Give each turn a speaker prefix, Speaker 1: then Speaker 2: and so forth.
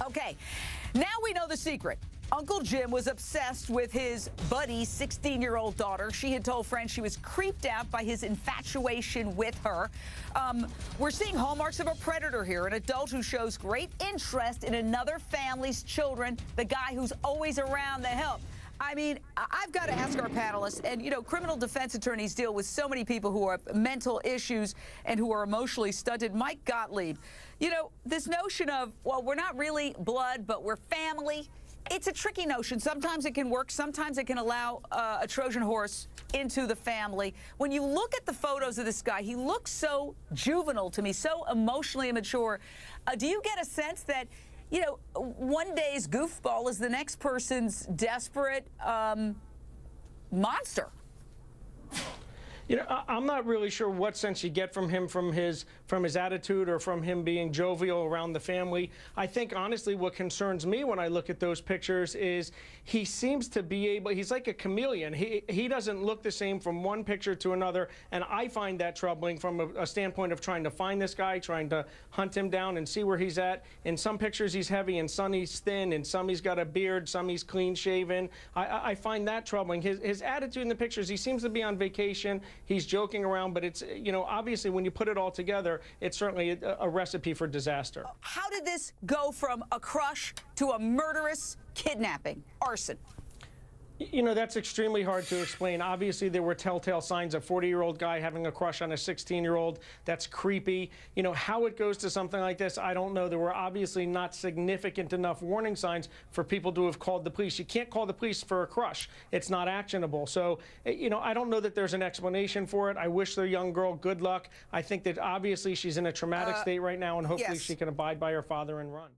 Speaker 1: Okay, now we know the secret. Uncle Jim was obsessed with his buddy's 16-year-old daughter. She had told friends she was creeped out by his infatuation with her. We're seeing hallmarks of a predator here, an adult who shows great interest in another family's children, the guy who's always around to help. I mean, I've got to ask our panelists, and, you know, criminal defense attorneys deal with so many people who have mental issues and who are emotionally stunted. Mike Gottlieb, you know, this notion of, well, we're not really blood, but we're family, it's a tricky notion. Sometimes it can work. Sometimes it can allow a Trojan horse into the family. When you look at the photos of this guy, he looks so juvenile to me, so emotionally immature. Do you get a sense that, you know, one day's goofball is the next person's desperate monster?
Speaker 2: You know, I'm not really sure what sense you get from him, from his attitude, or from him being jovial around the family. I think, honestly, what concerns me when I look at those pictures is he seems to be able, he's like a chameleon. He doesn't look the same from one picture to another, and I find that troubling from a standpoint of trying to find this guy, trying to hunt him down and see where he's at. In some pictures he's heavy, in some he's thin, in some he's got a beard, some he's clean shaven. I find that troubling. His attitude in the pictures, he seems to be on vacation. He's joking around, but it's, you know, obviously when you put it all together, it's certainly a recipe for disaster.
Speaker 1: How did this go from a crush to a murderous kidnapping, arson?
Speaker 2: You know, that's extremely hard to explain. Obviously, there were telltale signs of a 40-year-old guy having a crush on a 16-year-old. That's creepy. You know, how it goes to something like this, I don't know. There were obviously not significant enough warning signs for people to have called the police. You can't call the police for a crush. It's not actionable. So, you know, I don't know that there's an explanation for it. I wish the young girl good luck. I think that obviously she's in a traumatic state right now, and hopefully she can abide by her father and run.